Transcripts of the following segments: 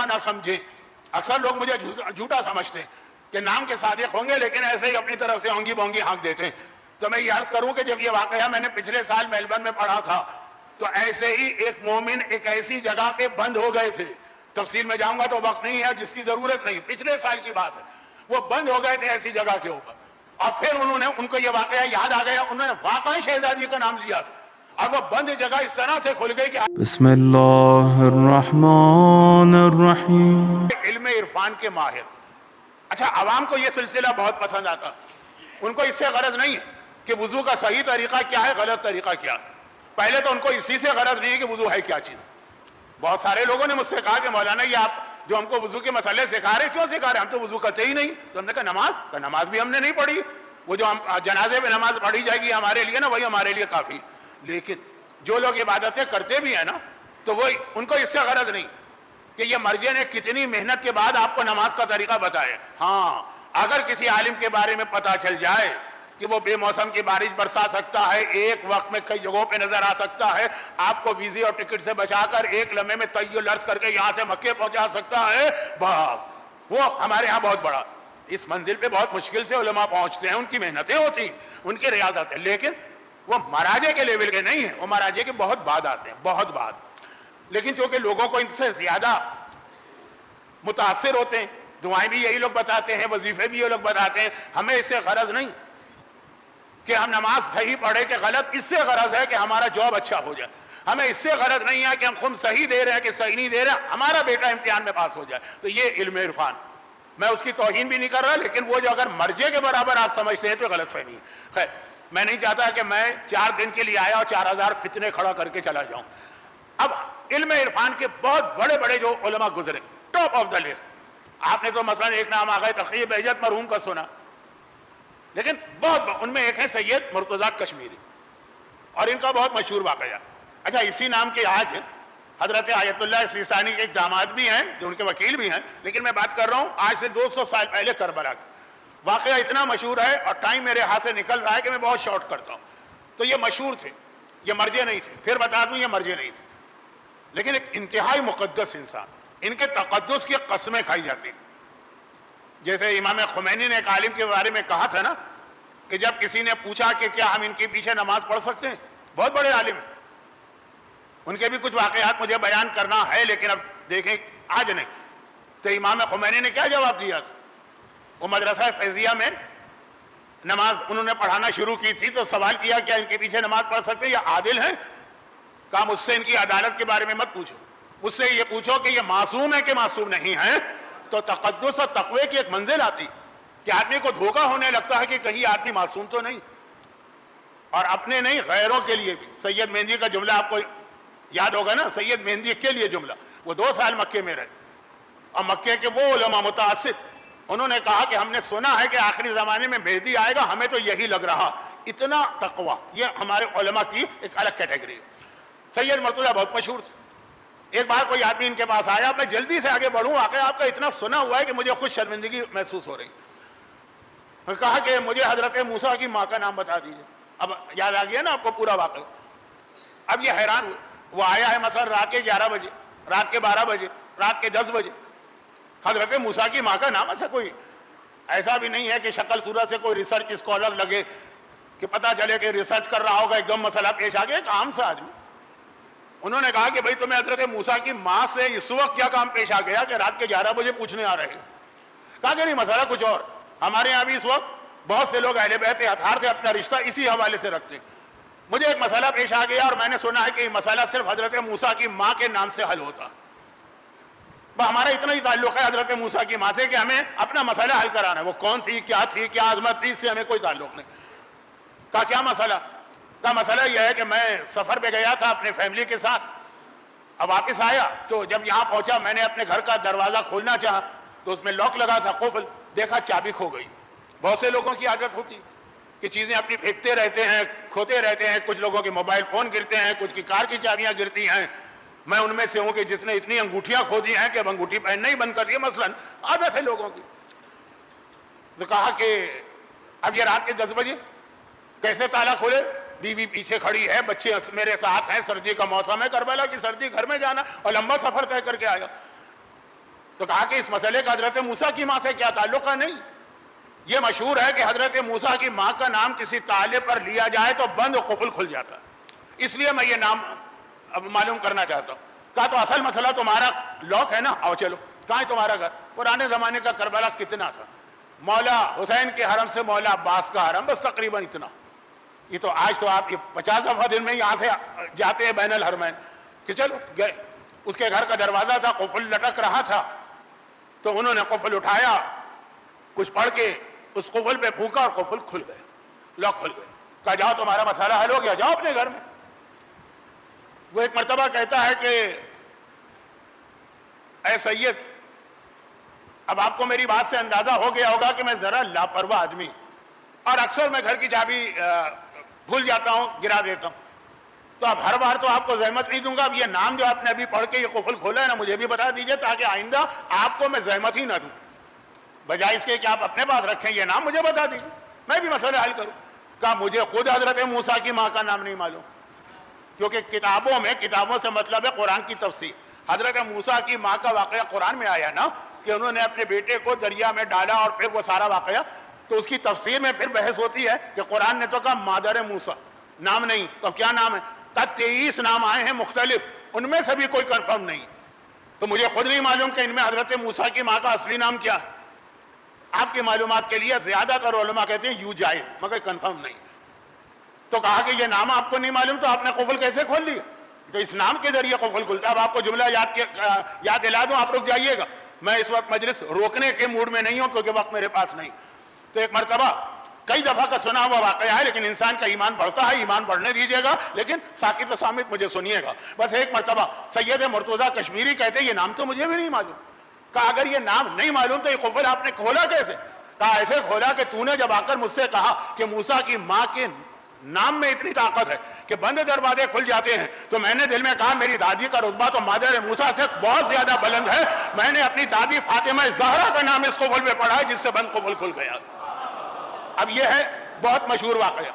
برا نہ سمجھیں. اکثر لوگ مجھے جھوٹا سمجھتے ہیں کہ نام کے صادق ہوں گے لیکن ایسے ہی اپنی طرف سے ہونگی بونگی ہانک دیتے ہیں. تو میں یہ عرض کروں کہ جب یہ واقعہ میں نے پچھلے سال میلبرن میں پڑھا تھا تو ایسے ہی ایک مومن ایک ایسی جگہ پہ بند ہو گئے تھے. تفصیل میں جاؤں گا تو وقت نہیں ہے، جس کی ضرورت نہیں، پچھلے سال کی بات ہے. وہ بند ہو گئے تھے ایسی جگہ کے اوپر، اور پھر ان کو یہ واقعہ یاد آ گیا، انہوں نے واقعی شہزادی کا نام لیا تھا، اور وہ بند جگہ اس طرح سے کھل گئی کہ بسم اللہ الرحمن الرحیم. علم عرفان کے ماہر. اچھا، عوام کو یہ سلسلہ بہت پسند آتا، ان کو اس سے غرض نہیں ہے کہ وضو کا صحیح طریقہ کیا ہے، غلط طریقہ کیا ہے. پہلے تو ان کو اسی سے غرض نہیں ہے کہ وضو ہے کیا چیز. بہت سارے لوگوں نے مجھ سے کہا کہ مولانا یہ آپ جو ہم کو وضو کے مسئلے سکھا رہے کیوں سکھا رہے ہیں، ہم تو وضو کرتے ہی نہیں. تو ہم نے کہا نماز بھی ہم نے نہیں پڑھی، وہ جو ہم جنازے میں نماز پڑھی جائے گی ہمارے لیے نا، وہی ہمارے لیے کافی. لیکن جو لوگ عبادتیں کرتے بھی ہیں نا، تو وہ ان کو اس سے غرض نہیں کہ یہ مرجع نے کتنی محنت کے بعد آپ کو نماز کا طریقہ بتایا. ہاں، اگر کسی عالم کے بارے میں پتہ چل جائے کہ وہ بے موسم کی بارش برسا سکتا ہے، ایک وقت میں کئی جگہوں پہ نظر آ سکتا ہے، آپ کو ویزے اور ٹکٹ سے بچا کر ایک لمحے میں طی لرز کر کے یہاں سے مکے پہنچا سکتا ہے، بس وہ ہمارے ہاں بہت بڑا. اس منزل پہ بہت مشکل سے علماء پہنچتے ہیں، ان کی محنتیں ہوتی ہیں، ان کی ریاضت ہے، لیکن وہ مراجع کے لیول کے نہیں ہیں، وہ مراجع کے بہت بعد آتے ہیں، بہت بعد. لیکن چونکہ لوگوں کو ان سے زیادہ متاثر ہوتے ہیں، دعائیں بھی یہی لوگ بتاتے ہیں، وظیفے بھی یہ لوگ بتاتے ہیں، ہمیں اس سے غرض نہیں کہ ہم نماز صحیح پڑھے کہ غلط. اس سے غرض ہے کہ ہمارا جاب اچھا ہو جائے. ہمیں اس سے غرض نہیں ہے کہ ہم خود صحیح دے رہے ہیں کہ صحیح نہیں دے رہے، ہمارا بیٹا امتحان میں پاس ہو جائے. تو یہ علم عرفان، میں اس کی توہین بھی نہیں کر رہا، لیکن وہ جو اگر مرجع کے برابر آپ سمجھتے ہیں تو غلط فہمی ہے. خیر، میں نہیں چاہتا کہ میں 4 دن کے لیے آیا اور 4000 فتنے کھڑا کر کے چلا جاؤں. اب علم عرفان کے بہت بڑے بڑے جو علماء گزرے، ٹاپ آف دا لسٹ، آپ نے تو مثلا ایک نام آغا تقی بہجت مرحوم کا سنا، لیکن بہت ان میں ایک ہے سید مرتضیٰ کشمیری، اور ان کا بہت مشہور واقعہ. اچھا، اسی نام کے آج حضرت آیت اللہ سیستانی کے ایک داماد بھی ہیں جو ان کے وکیل بھی ہیں، لیکن میں بات کر رہا ہوں آج سے 200 سال پہلے کربلا کا واقعہ. اتنا مشہور ہے اور ٹائم میرے ہاتھ سے نکل رہا ہے کہ میں بہت شارٹ کرتا ہوں. تو یہ مشہور تھے، یہ مرجع نہیں تھے، پھر بتا دوں یہ مرجع نہیں تھے، لیکن ایک انتہائی مقدس انسان. ان کے تقدس کی قسمیں کھائی جاتی ہیں. جیسے امام خمینی نے ایک عالم کے بارے میں کہا تھا نا کہ جب کسی نے پوچھا کہ کیا ہم ان کے پیچھے نماز پڑھ سکتے ہیں، بہت بڑے عالم ہیں، ان کے بھی کچھ واقعات مجھے بیان کرنا ہے لیکن اب دیکھیں آج نہیں. تو امام خمینی نے کیا جواب دیا تھا؟ وہ مدرسہ فیضیہ میں نماز انہوں نے پڑھانا شروع کی تھی، تو سوال کیا کیا ان کے پیچھے نماز پڑھ سکتے ہیں، یہ عادل ہیں؟ کہا مجھ سے ان کی عدالت کے بارے میں مت پوچھو، مجھ سے یہ پوچھو کہ یہ معصوم ہے کہ معصوم نہیں ہیں. تو تقدس اور تقوی کی ایک منزل آتی کہ آدمی کو دھوکہ ہونے لگتا ہے کہ کہیں آدمی معصوم تو نہیں، اور اپنے نہیں غیروں کے لیے بھی. سید مہندی کا جملہ آپ کو یاد ہوگا نا، سید مہندی کے لیے جملہ. وہ 2 سال مکے میں رہے، اور مکے کے وہ علماء متعصب، انہوں نے کہا کہ ہم نے سنا ہے کہ آخری زمانے میں مہدی آئے گا، ہمیں تو یہی لگ رہا. اتنا تقوی، یہ ہمارے علماء کی ایک الگ کیٹیگری ہے. سید مرتضیٰ بہت مشہور تھے. ایک بار کوئی آدمی ان کے پاس آیا، میں جلدی سے آگے بڑھوں، واقعہ آپ کا اتنا سنا ہوا ہے کہ مجھے خود شرمندگی محسوس ہو رہی. کہا کہ مجھے حضرت موسیٰ کی ماں کا نام بتا دیجیے. اب یاد آ گیا نا آپ کو پورا واقعہ. اب یہ حیران ہوئے، وہ آیا ہے مثلا رات کے 11 بجے، رات کے 12 بجے، رات کے 10 بجے، حضرت موسیٰ کی ماں کا نام. اچھا، کوئی ایسا بھی نہیں ہے کہ شکل صورت سے کوئی ریسرچ اسکالر لگے کہ پتہ چلے کہ ریسرچ کر رہا ہوگا، ایک دم مسئلہ پیش آ گیا، ایک عام سا آدمی. انہوں نے کہا کہ بھئی تمہیں حضرت موسیٰ کی ماں سے اس وقت کیا کام پیش آ گیا کہ رات کے 11 بجے پوچھنے آ رہے ہیں؟ کہا کہ نہیں، مسئلہ کچھ اور. ہمارے یہاں بھی اس وقت بہت سے لوگ اہل بیت اطہار سے اپنا رشتہ اسی حوالے سے رکھتے ہیں. مجھے ایک مسئلہ پیش آ گیا اور میں نے سنا ہے کہ یہ مسئلہ صرف حضرت موسیٰ کی ماں کے نام سے حل ہوتا. ہمارا اتنا ہی تعلق ہے حضرت موسیٰ کی ماں سے کہ ہمیں اپنا مسئلہ حل کرانا ہے. وہ کون تھی، کیا عظمت تھی، اس سے ہمیں کوئی تعلق نہیں. کہا کیا مسئلہ؟ کہا مسئلہ یہ ہے کہ میں سفر پہ گیا تھا اپنے فیملی کے ساتھ، اب واپس آیا تو جب یہاں پہنچا میں نے اپنے گھر کا دروازہ کھولنا چاہا تو اس میں لاک لگا تھا، قفل، دیکھا چابی کھو گئی. بہت سے لوگوں کی عادت ہوتی کہ چیزیں اپنی پھینکتے رہتے ہیں، کھوتے رہتے ہیں. کچھ لوگوں کے موبائل فون گرتے ہیں، کچھ کی کار کی چابیاں گرتی ہیں. میں ان میں سے ہوں کہ جس نے اتنی انگوٹھیاں کھو دی ہیں کہ اب انگوٹھی پہننا ہی بند کر دی. مثلا عادت ہے لوگوں کی. تو کہا کہ اب یہ رات کے 10 بجے کیسے تالا کھولے؟ بیوی پیچھے کھڑی ہے، بچے میرے ساتھ ہیں، سردی کا موسم ہے، کربلا کی سردی، گھر میں جانا اور لمبا سفر طے کر کے آیا. تو کہا کہ اس مسئلے کا حضرت موسیٰ کی ماں سے کیا تعلق ہے؟ نہیں، یہ مشہور ہے کہ حضرت موسیٰ کی ماں کا نام کسی تالے پر لیا جائے تو بند و قفل کھل جاتا ہے، اس لیے میں یہ نام اب معلوم کرنا چاہتا ہوں۔ کہا تو اصل مسئلہ تمہارا لوک ہے نا، آؤ چلو، کہاں ہے تمہارا گھر؟ پرانے زمانے کا کربلا کتنا تھا، مولا حسین کے حرم سے مولا عباس کا حرم، بس تقریباً اتنا۔ یہ تو آج تو آپ 50 دفعہ دن میں یہاں سے جاتے ہیں بین الحرمین، کہ چلو گئے۔ اس کے گھر کا دروازہ تھا، قفل لٹک رہا تھا، تو انہوں نے قفل اٹھایا، کچھ پڑھ کے اس قفل پہ پھونکا اور قفل کھل گئے، لاک کھل گئے۔ کہا جاؤ تمہارا مسئلہ حل ہو گیا، جاؤ اپنے گھر میں۔ وہ ایک مرتبہ کہتا ہے کہ اے سید، اب آپ کو میری بات سے اندازہ ہو گیا ہوگا کہ میں ذرا لاپرواہ آدمی، اور اکثر میں گھر کی چابی بھول جاتا ہوں، گرا دیتا ہوں، تو اب ہر بار تو آپ کو زحمت نہیں دوں گا، اب یہ نام جو آپ نے ابھی پڑھ کے یہ قفل کھولا ہے نا، مجھے بھی بتا دیجئے تاکہ آئندہ آپ کو میں زحمت ہی نہ دوں، بجائے اس کے کہ آپ اپنے پاس رکھیں، یہ نام مجھے بتا دیجئے، میں بھی مسئلہ حل کروں۔ کہا مجھے خود حضرت موسیٰ کی ماں کا نام نہیں معلوم، کیونکہ کتابوں سے مطلب ہے قرآن کی تفسیر۔ حضرت موسیٰ کی ماں کا واقعہ قرآن میں آیا نا، کہ انہوں نے اپنے بیٹے کو دریا میں ڈالا اور پھر وہ سارا واقعہ، تو اس کی تفسیر میں پھر بحث ہوتی ہے کہ قرآن نے تو کہا مادر موسیٰ، نام نہیں، تو کیا نام ہے؟ کہا 23 نام آئے ہیں مختلف، ان میں سے بھی کوئی کنفرم نہیں، تو مجھے خود نہیں معلوم کہ ان میں حضرت موسیٰ کی ماں کا اصلی نام کیا ہے۔ آپ کی معلومات کے لیے زیادہ تر علماء کہتے ہیں یو جائز، مگر کنفرم نہیں۔ تو کہا کہ یہ نام آپ کو نہیں معلوم تو آپ نے قفل کیسے کھول لیا؟ تو اس نام کے ذریعے قفل کھلتا ہے۔ اب آپ کو جملہ یاد دلا دوں، آپ رک جائیے گا، میں اس وقت مجلس روکنے کے موڈ میں نہیں ہوں کیونکہ وقت میرے پاس نہیں۔ تو ایک مرتبہ کئی دفعہ کا سنا ہوا واقعہ ہے، لیکن انسان کا ایمان بڑھتا ہے، ایمان بڑھنے دیجیے گا، لیکن ساکت و صامت مجھے سنیے گا۔ بس ایک مرتبہ سید مرتضیٰ کشمیری کہتے ہیں یہ نام تو مجھے بھی نہیں معلوم۔ کہا اگر یہ نام نہیں معلوم تو یہ قفل آپ نے کھولا کیسے؟ کہا ایسے کھولا کہ تو نے جب آ کر مجھ سے کہا کہ موسیٰ کی ماں کے نام میں اتنی طاقت ہے کہ بند دروازے کھل جاتے ہیں، تو میں نے دل میں کہا میری دادی کا رتبہ تو مادر موسیٰ سے بہت زیادہ بلند ہے، میں نے اپنی دادی فاطمہ زہرا کا نام اس قفل میں پڑھا ہے جس سے بند قفل کھل گیا۔ اب یہ ہے بہت مشہور واقعہ۔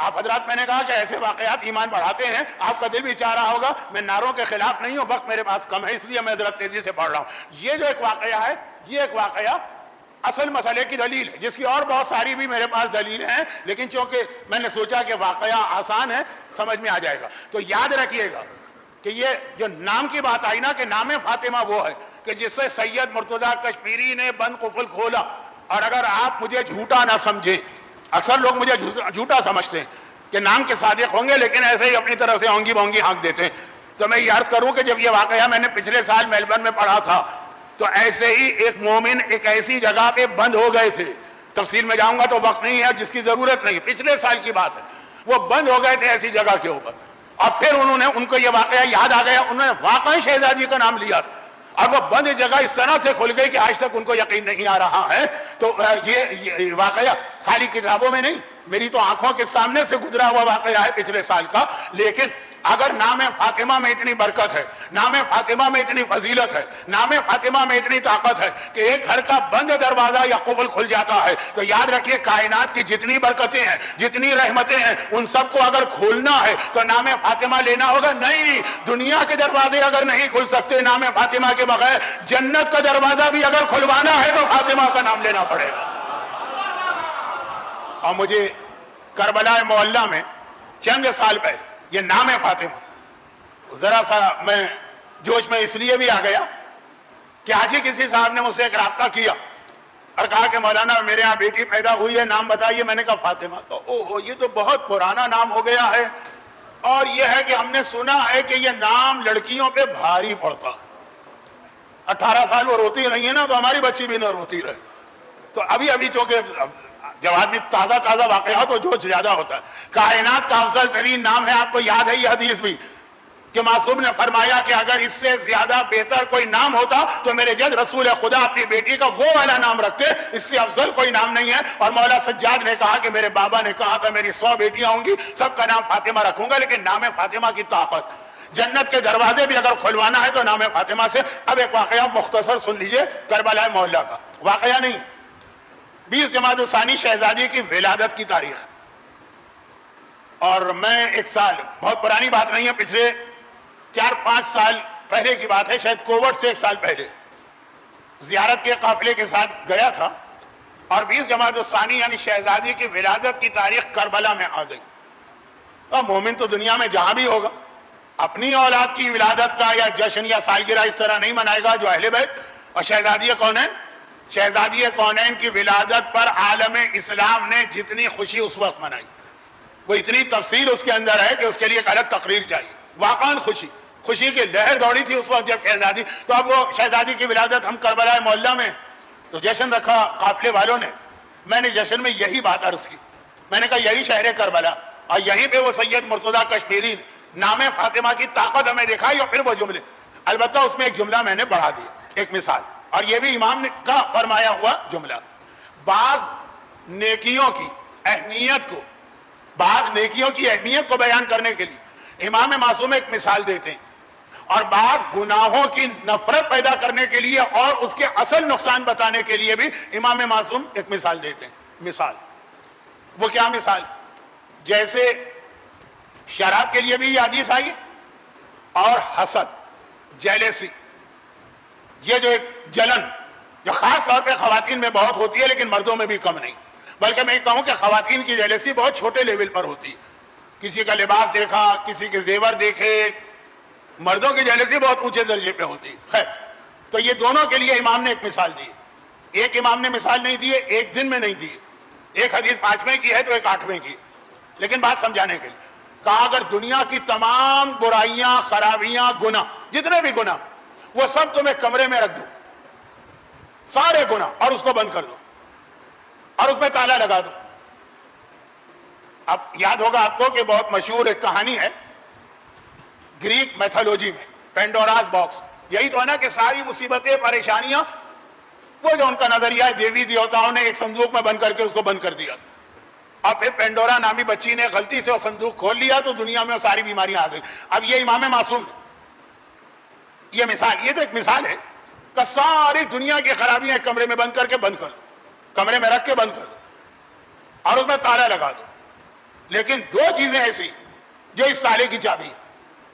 آپ حضرات، میں نے کہا کہ ایسے واقعات ایمان بڑھاتے ہیں، آپ کا دل بھی چاہ رہا ہوگا، میں نعروں کے خلاف نہیں ہوں، وقت میرے پاس کم ہے اس لیے میں ذرا تیزی سے پڑھ رہا ہوں۔ یہ جو ایک واقعہ ہے، یہ ایک واقعہ اصل مسئلے کی دلیل ہے، جس کی اور بہت ساری بھی میرے پاس دلیلیں ہیں، لیکن چونکہ میں نے سوچا کہ واقعہ آسان ہے، سمجھ میں آ جائے گا۔ تو یاد رکھیے گا کہ یہ جو نام کی بات آئی نا کہ نام فاطمہ وہ ہے کہ جس سے سید مرتضیٰ کشمیری نے بند قفل کھولا۔ اور اگر آپ مجھے جھوٹا نہ سمجھیں، اکثر لوگ مجھے جھوٹا سمجھتے ہیں کہ نام کے صادق ہوں گے لیکن ایسے ہی اپنی طرف سے اونگی بونگی ہانک دیتے ہیں، تو میں یہ عرض کروں کہ جب یہ واقعہ میں نے پچھلے سال میلبرن میں پڑھا تھا تو ایسے ہی ایک مومن ایک ایسی جگہ پہ بند ہو گئے تھے، تفصیل میں جاؤں گا تو وقت نہیں ہے، جس کی ضرورت نہیں، پچھلے سال کی بات ہے، وہ بند ہو گئے تھے ایسی جگہ کے اوپر، اور پھر ان کو یہ واقعہ یاد آ گیا، انہوں نے واقعی شہزادی کا نام لیا تھا، اور وہ بند جگہ اس طرح سے کھل گئی کہ آج تک ان کو یقین نہیں آ رہا ہے۔ تو یہ واقعہ خالی کتابوں میں نہیں، میری تو آنکھوں کے سامنے سے گزرا ہوا واقعہ ہے پچھلے سال کا۔ لیکن اگر نام فاطمہ میں اتنی برکت ہے، نام فاطمہ میں اتنی فضیلت ہے، نام فاطمہ میں اتنی طاقت ہے کہ ایک گھر کا بند دروازہ یا قفل کھل جاتا ہے، تو یاد رکھیے کائنات کی جتنی برکتیں ہیں، جتنی رحمتیں ہیں، ان سب کو اگر کھولنا ہے تو نام فاطمہ لینا ہوگا۔ نہیں، دنیا کے دروازے اگر نہیں کھل سکتے نام فاطمہ کے بغیر، جنت کا دروازہ بھی اگر کھلوانا ہے تو فاطمہ کا نام لینا پڑے گا۔ اور مجھے کربلا معلیٰ میں چند سال پہلے یہ نام فاطمہ ذرا سا میں جوش میں اس لیے بھی آ گیا کہ آج ہی کسی صاحب نے مجھ سے ایک رابطہ کیا اور کہا کہ مولانا میرے ہاں بیٹی پیدا ہوئی ہے، نام بتائیے۔ میں نے کہا فاطمہ۔ تو اوہ یہ تو بہت پرانا نام ہو گیا ہے، اور یہ ہے کہ ہم نے سنا ہے کہ یہ نام لڑکیوں پہ بھاری پڑتا، 18 سال وہ روتی نہیں ہے نا تو ہماری بچی بھی نہ روتی رہے۔ تو ابھی چونکہ جب آدمی تازہ واقعہ تو جوش زیادہ ہوتا ہے۔ کائنات کا افضل ترین نام ہے، آپ کو یاد ہے یہ حدیث بھی کہ معصوم نے فرمایا کہ اگر اس سے زیادہ بہتر کوئی نام ہوتا تو میرے جد رسول خدا اپنی بیٹی کا وہ والا نام رکھتے، اس سے افضل کوئی نام نہیں ہے۔ اور مولا سجاد نے کہا کہ میرے بابا نے کہا تھا میری 100 بیٹیاں ہوں گی، سب کا نام فاطمہ رکھوں گا، لیکن نام فاطمہ کی طاقت، جنت کے دروازے بھی اگر کھلوانا ہے تو نام فاطمہ سے۔ اب ایک واقعہ مختصر سن لیجئے کربلا معلیٰ کا واقعہ، نہیں 20 جمادی الثانی شہزادی کی ولادت کی تاریخ، اور میں ایک سال، بہت پرانی بات نہیں ہے، پچھلے 4-5 سال پہلے کی بات ہے، شاید کووڈ سے 1 سال پہلے، زیارت کے قافلے کے ساتھ گیا تھا اور 20 جمادی الثانی یعنی شہزادی کی ولادت کی تاریخ کربلا میں آ گئی. اور مومن تو دنیا میں جہاں بھی ہوگا اپنی اولاد کی ولادت کا یا جشن یا سالگرہ اس طرح نہیں منائے گا جو اہل بیت. اور شہزادی کونین کی ولادت پر عالم اسلام نے جتنی خوشی اس وقت منائی وہ اتنی تفصیل اس کے اندر ہے کہ اس کے لیے ایک الگ تقریر چاہیے. واقعاً خوشی کی لہر دوڑی تھی اس وقت جب شہزادی. تو اب وہ شہزادی کی ولادت ہم کربلا محلہ میں تو جشن رکھا قافلے والوں نے. میں نے جشن میں یہی بات عرض کی. میں نے کہا یہی شہر کربلا اور یہیں پہ وہ سید مرتضیٰ کشمیری نام فاطمہ کی طاقت ہمیں دکھائی. اور پھر وہ جملے, البتہ اس میں ایک جملہ میں نے بڑھا دیا, ایک مثال, اور یہ بھی امام نے کا فرمایا ہوا جملہ. بعض نیکیوں کی اہمیت کو بیان کرنے کے لیے امام معصوم ایک مثال دیتے ہیں, اور بعض گناہوں کی نفرت پیدا کرنے کے لیے اور اس کے اصل نقصان بتانے کے لیے بھی امام معصوم ایک مثال دیتے ہیں. مثال وہ کیا مثال؟ جیسے شراب کے لیے بھی یہ حدیث آئی اور حسد, جیلیسی, یہ جو ایک جلن جو خاص طور پہ خواتین میں بہت ہوتی ہے لیکن مردوں میں بھی کم نہیں, بلکہ میں یہ کہوں کہ خواتین کی جیلیسی بہت چھوٹے لیول پر ہوتی ہے. کسی کا لباس دیکھا, کسی کے زیور دیکھے. مردوں کی جیلیسی بہت اونچے درجے پہ ہوتی ہے. خیر, تو یہ دونوں کے لیے امام نے ایک مثال دی. ایک امام نے مثال نہیں دی, ایک دن میں نہیں دی. ایک حدیث 5ویں کی ہے تو ایک 8ویں کی, لیکن بات سمجھانے کے لیے کہا اگر دنیا کی تمام برائیاں, خرابیاں, گناہ, جتنے بھی گناہ, وہ سب تمہیں کمرے میں رکھ دو, سارے گناہ, اور اس کو بند کر دو اور اس میں تالا لگا دو. اب یاد ہوگا آپ کو کہ بہت مشہور ایک کہانی ہے گریک میتھولوجی میں, پینڈوراز باکس. یہی تو ہے نا کہ ساری مصیبتیں, پریشانیاں, وہ جو ان کا نظریہ ہے دیوی دیوتاؤں نے ایک صندوق میں بند کر کے اس کو بند کر دیا, اور پھر پینڈورا نامی بچی نے غلطی سے وہ صندوق کھول لیا تو دنیا میں ساری بیماریاں آ گئی. اب یہ امام معصوم نے یہ مثال, یہ تو ایک مثال ہے کہ ساری دنیا کی خرابیاں ایک کمرے میں بند کر دو, کمرے میں رکھ کے بند کر دو اور اس میں تالا لگا دو. لیکن دو چیزیں ایسی جو اس تالے کی چابی,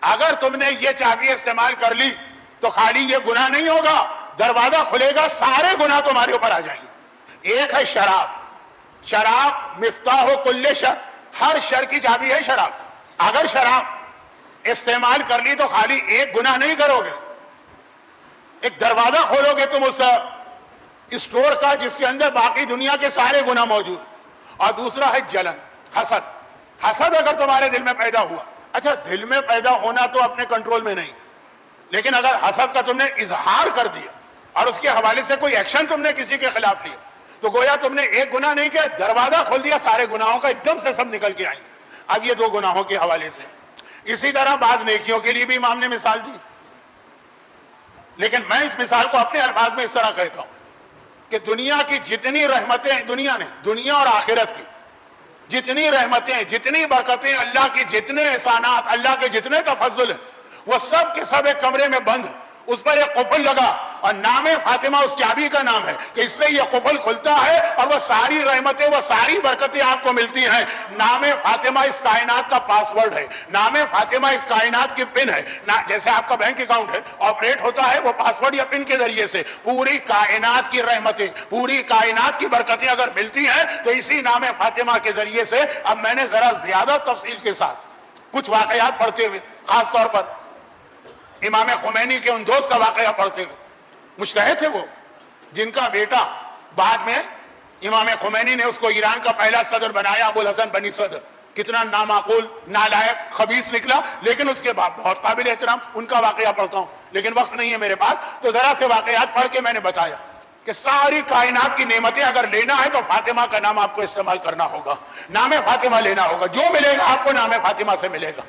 اگر تم نے یہ چابی استعمال کر لی تو خالی یہ گناہ نہیں ہوگا, دروازہ کھلے گا, سارے گناہ تمہارے اوپر آ جائیں گے. ایک ہے شراب, شراب مفتاح کل شر, ہر شر کی چابی ہے شراب. اگر شراب استعمال کر لی تو خالی ایک گناہ نہیں کرو گے, ایک دروازہ کھولو گے تم اس اسٹور کا جس کے اندر باقی دنیا کے سارے گناہ موجود. اور دوسرا ہے جلن, حسد. حسد اگر تمہارے دل میں پیدا ہوا, اچھا دل میں پیدا ہونا تو اپنے کنٹرول میں نہیں, لیکن اگر حسد کا تم نے اظہار کر دیا اور اس کے حوالے سے کوئی ایکشن تم نے کسی کے خلاف لیا تو گویا تم نے ایک گناہ نہیں کیا, دروازہ کھول دیا سارے گناہوں کا, ایک دم سے سب نکل کے آئیں گے. اب یہ دو گناہوں کے حوالے سے. اسی طرح بعض نیکیوں کے لیے بھی امام نے مثال دی, لیکن میں اس مثال کو اپنے الفاظ میں اس طرح کہتا ہوں کہ دنیا کی جتنی رحمتیں, دنیا اور آخرت کی جتنی رحمتیں, جتنی برکتیں, اللہ کی جتنے احسانات, اللہ کے جتنے تفضل ہیں, وہ سب کے سب ایک کمرے میں بند, اس پر ایک قفل لگا اور نام فاطمہ اس چابی کا نام ہے کہ اس سے یہ قفل کھلتا ہے اور وہ ساری رحمتیں, وہ ساری برکتیں آپ کو ملتی ہیں. نام فاطمہ اس کائنات کا پاس ورڈ ہے, نام فاطمہ اس کائنات کی پن ہے. جیسے آپ کا بینک اکاؤنٹ ہے, آپریٹ ہوتا ہے وہ پاس ورڈ یا پن کے ذریعے سے. پوری کائنات کی رحمتیں, پوری کائنات کی برکتیں اگر ملتی ہیں تو اسی نام فاطمہ کے ذریعے سے. اب میں نے ذرا زیادہ تفصیل کے ساتھ کچھ واقعات پڑھتے ہوئے, خاص طور پر امام خمینی کے ان دوست کا واقعہ پڑھتے ہوئے, مجتہد تھے وہ, جن کا بیٹا بعد میں امام خمینی نے اس کو ایران کا پہلا صدر بنایا, ابو الحسن بنی صدر. کتنا نامعقول, نالائق, خبیث نکلا, لیکن اس کے بعد بہت قابل احترام. ان کا واقعہ پڑھتا ہوں لیکن وقت نہیں ہے میرے پاس, تو ذرا سے واقعات پڑھ کے میں نے بتایا کہ ساری کائنات کی نعمتیں اگر لینا ہے تو فاطمہ کا نام آپ کو استعمال کرنا ہوگا, نام فاطمہ لینا ہوگا. جو ملے گا آپ کو نام فاطمہ سے ملے گا.